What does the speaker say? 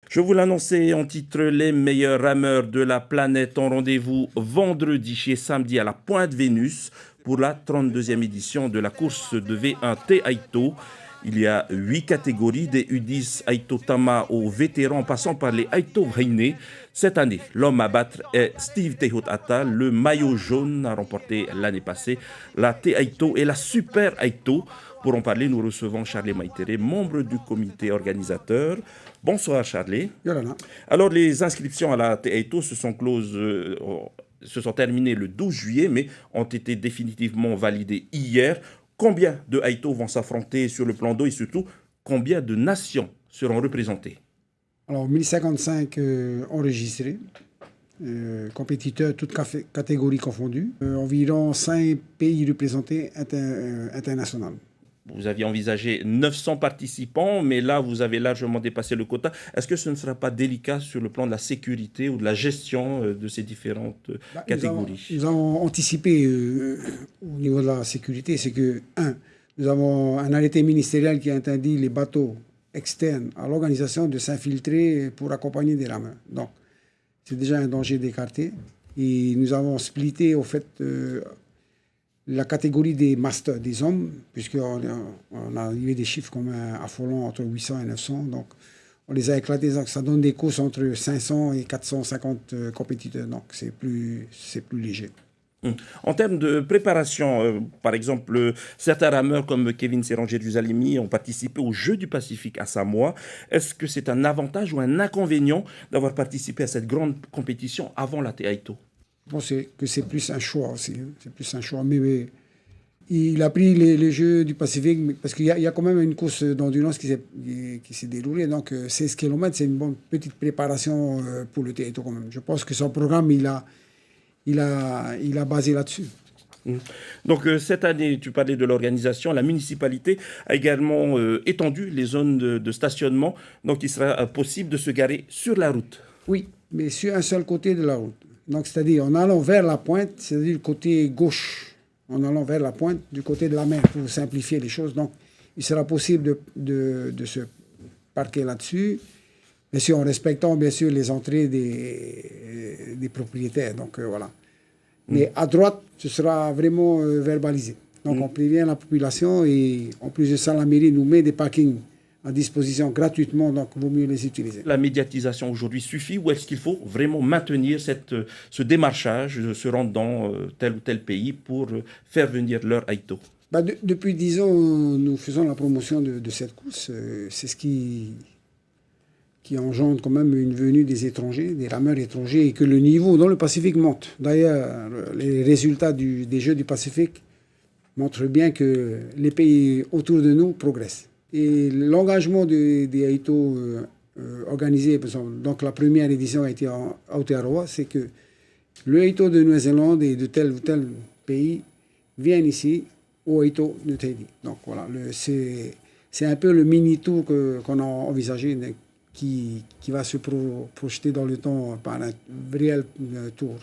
Je vous l'annonçais en titre, les meilleurs rameurs de la planète ont rendez-vous vendredi chez samedi à la Pointe Vénus pour la 32e édition de la course de V1T Aito. Il y a 8 catégories, des U10 Aito Tama aux vétérans passant par les Aito Vraine. Cette année, l'homme à battre est Steve Tehut Atta. Le maillot jaune a remporté l'année passée la T Aito et la Super Aito. Pour en parler, nous recevons Charlie Maitere, membre du comité organisateur. Bonsoir Charlie. Yolana. Alors les inscriptions à la T Aito se sont terminées le 12 juillet, mais ont été définitivement validées hier. Combien de Aito vont s'affronter sur le plan d'eau et surtout, combien de nations seront représentées? Alors, 1055 enregistrés, compétiteurs, toutes catégories confondues, environ 5 pays représentés internationaux. Vous aviez envisagé 900 participants, mais là, vous avez largement dépassé le quota. Est-ce que ce ne sera pas délicat sur le plan de la sécurité ou de la gestion de ces différentes catégories? Nous avons anticipé au niveau de la sécurité, c'est que, nous avons un arrêté ministériel qui interdit les bateaux externes à l'organisation de s'infiltrer pour accompagner des rameurs. Donc, c'est déjà un danger d'écarter. Et nous avons splitté, au fait, la catégorie des masters, des hommes, puisqu'on a arrivé des chiffres comme affolant entre 800 et 900. Donc, on les a éclatés. Donc, ça donne des courses entre 500 et 450 compétiteurs. Donc, c'est plus léger. En termes de préparation, par exemple, certains rameurs comme Kevin Serranger-Dusalimi ont participé aux Jeux du Pacifique à Samoa. Est-ce que c'est un avantage ou un inconvénient d'avoir participé à cette grande compétition avant la Aito? Je pense que c'est plus un choix aussi. C'est plus un choix. Mais il a pris les Jeux du Pacifique parce qu'il y a quand même une course d'endurance qui s'est déroulée. Donc, 16 km, c'est une bonne petite préparation pour le Aito quand même. Je pense que son programme, il a basé là-dessus. Donc cette année, tu parlais de l'organisation, la municipalité a également étendu les zones de stationnement, donc il sera possible de se garer sur la route. Oui, mais sur un seul côté de la route. Donc c'est-à-dire en allant vers la pointe, c'est-à-dire le côté gauche, en allant vers la pointe, du côté de la mer, pour simplifier les choses. Donc il sera possible de se parquer là-dessus, bien sûr en respectant bien sûr les entrées des propriétaires. Donc voilà. Mais à droite, ce sera vraiment verbalisé. Donc on prévient la population et en plus de ça, la mairie nous met des parkings à disposition gratuitement, donc il vaut mieux les utiliser. La médiatisation aujourd'hui suffit ou est-ce qu'il faut vraiment maintenir ce démarchage, se rendre dans tel ou tel pays pour faire venir leur Aito? Depuis 10 ans, nous faisons la promotion de cette course. C'est ce qui engendre quand même une venue des étrangers, des rameurs étrangers, et que le niveau dans le Pacifique monte. D'ailleurs, les résultats des Jeux du Pacifique montrent bien que les pays autour de nous progressent. Et l'engagement des Aito organisés, par exemple, donc la première édition a été à Aotearoa, c'est que le Aito de Nouvelle-Zélande et de tel ou tel pays viennent ici au Aito de Tahiti. Donc voilà, c'est un peu le mini-tour qu'on a envisagé, qui va se projeter dans le temps par un réel tour.